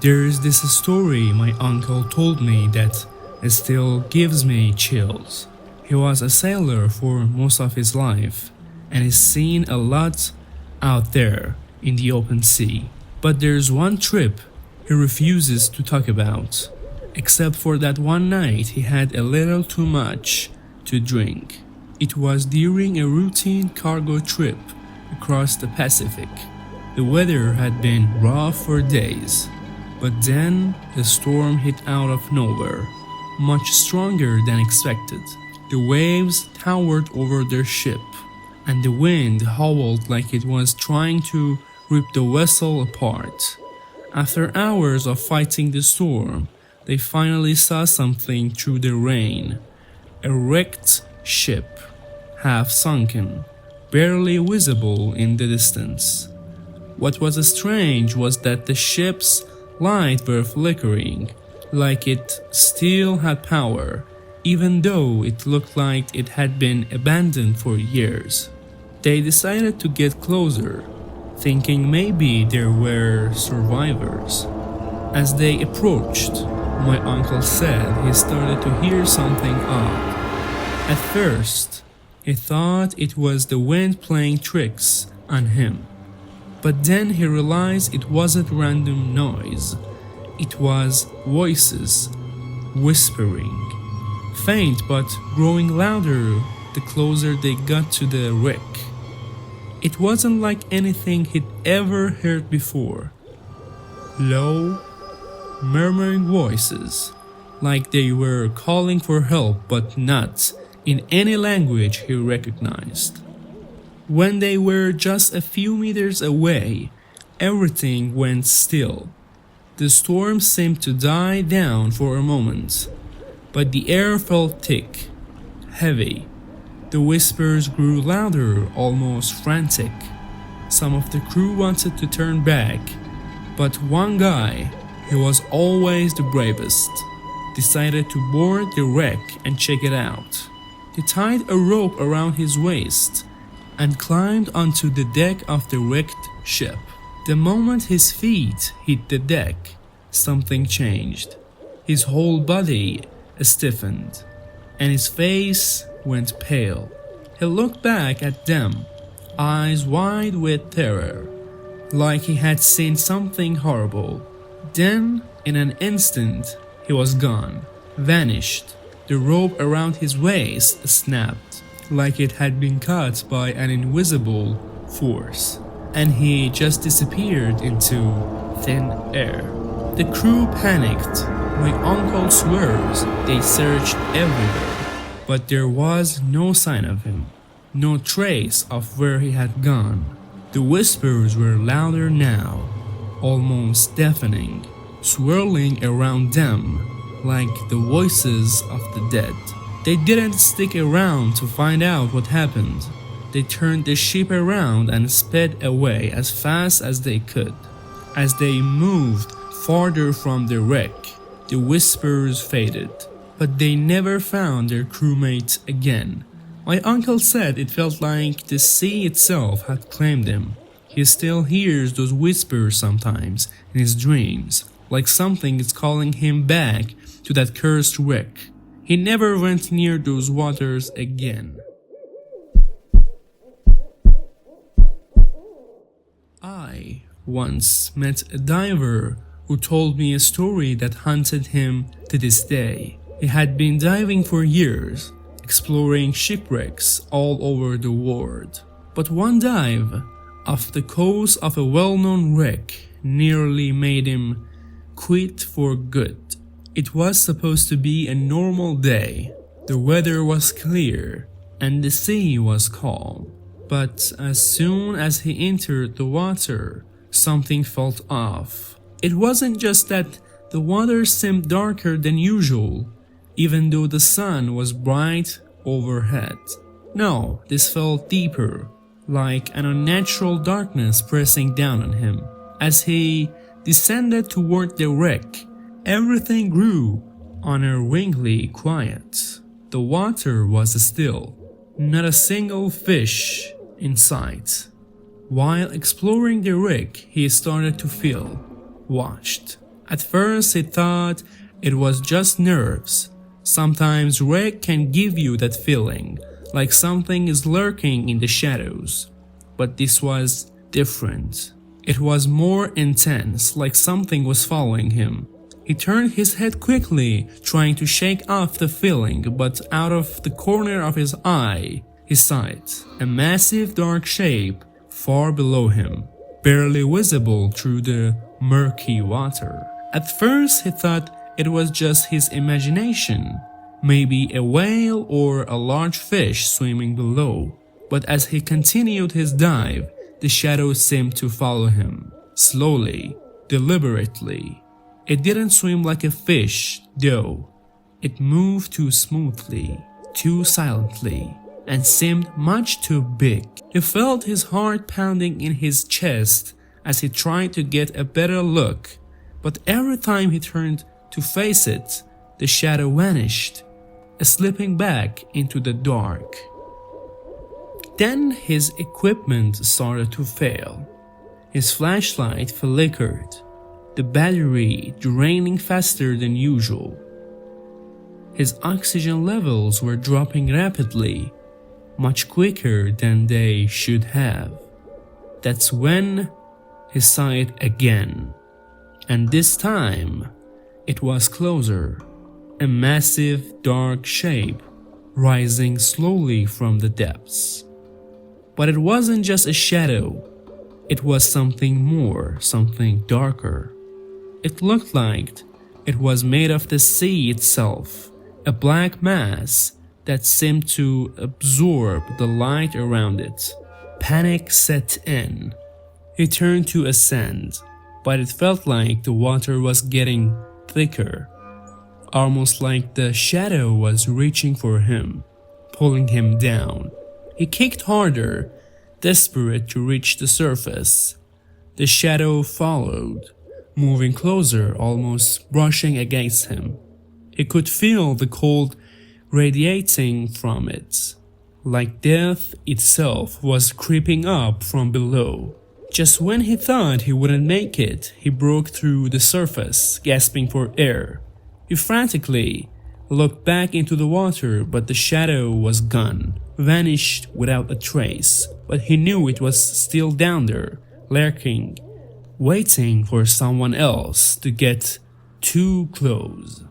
There's this story my uncle told me that still gives me chills. He was a sailor for most of his life and has seen a lot out there in the open sea. But there's one trip he refuses to talk about, except for that one night he had a little too much to drink. It was during a routine cargo trip across the Pacific. The weather had been rough for days, but then the storm hit out of nowhere, much stronger than expected. The waves towered over their ship, and the wind howled like it was trying to rip the vessel apart. After hours of fighting the storm, they finally saw something through the rain. A wrecked ship, half sunken, barely visible in the distance. What was strange was that the ship's lights were flickering, like it still had power, even though it looked like it had been abandoned for years. They decided to get closer, thinking maybe there were survivors. As they approached, my uncle said he started to hear something odd. At first, he thought it was the wind playing tricks on him. But then he realized it wasn't random noise. It was voices, whispering. Faint but growing louder the closer they got to the wreck. It wasn't like anything he'd ever heard before. Low, murmuring voices, like they were calling for help but not in any language he recognized. When they were just a few meters away, everything went still. The storm seemed to die down for a moment, but the air felt thick, heavy. The whispers grew louder, almost frantic. Some of the crew wanted to turn back, but one guy, he was always the bravest, decided to board the wreck and check it out. He tied a rope around his waist and climbed onto the deck of the wrecked ship. The moment his feet hit the deck, something changed. His whole body stiffened, and his face went pale. He looked back at them, eyes wide with terror, like he had seen something horrible. Then, in an instant, he was gone, vanished. The rope around his waist snapped, like it had been cut by an invisible force, and he just disappeared into thin air. The crew panicked. My uncle swears they searched everywhere, but there was no sign of him, no trace of where he had gone. The whispers were louder now, almost deafening, swirling around them like the voices of the dead. They didn't stick around to find out what happened. They turned the ship around and sped away as fast as they could. As they moved farther from the wreck, the whispers faded, but they never found their crewmate again. My uncle said it felt like the sea itself had claimed him. He still hears those whispers sometimes in his dreams, like something is calling him back to that cursed wreck. He never went near those waters again. I once met a diver who told me a story that haunted him to this day. He had been diving for years, exploring shipwrecks all over the world. But one dive off the coast of a well-known wreck nearly made him quit for good. It was supposed to be a normal day. The weather was clear and the sea was calm. But as soon as he entered the water, something felt off. It wasn't just that the water seemed darker than usual, even though the sun was bright overhead. No, this felt deeper, like an unnatural darkness pressing down on him. As he descended toward the wreck, everything grew unnervingly quiet. The water was still, not a single fish in sight. While exploring the wreck, he started to feel watched. At first he thought it was just nerves. Sometimes Rick can give you that feeling, like something is lurking in the shadows. But this was different. It was more intense, like something was following him. He turned his head quickly, trying to shake off the feeling, but out of the corner of his eye, he saw it, a massive dark shape far below him, barely visible through the murky water. At first he thought it was just his imagination, maybe a whale or a large fish swimming below. But as he continued his dive, the shadow seemed to follow him, slowly, deliberately. It didn't swim like a fish, though. It moved too smoothly, too silently, and seemed much too big. He felt his heart pounding in his chest as he tried to get a better look, but every time he turned to face it, the shadow vanished, slipping back into the dark. Then his equipment started to fail. His flashlight flickered, the battery draining faster than usual. His oxygen levels were dropping rapidly, much quicker than they should have. That's when he saw it again. And this time, it was closer, a massive dark shape rising slowly from the depths. But it wasn't just a shadow, it was something more, something darker. It looked like it was made of the sea itself, a black mass that seemed to absorb the light around it. Panic set in. He turned to ascend, but it felt like the water was getting thicker, almost like the shadow was reaching for him, pulling him down. He kicked harder, desperate to reach the surface. The shadow followed, moving closer, almost brushing against him. He could feel the cold radiating from it, like death itself was creeping up from below. Just when he thought he wouldn't make it, he broke through the surface, gasping for air. He frantically looked back into the water, but the shadow was gone, vanished without a trace. But he knew it was still down there, lurking, waiting for someone else to get too close.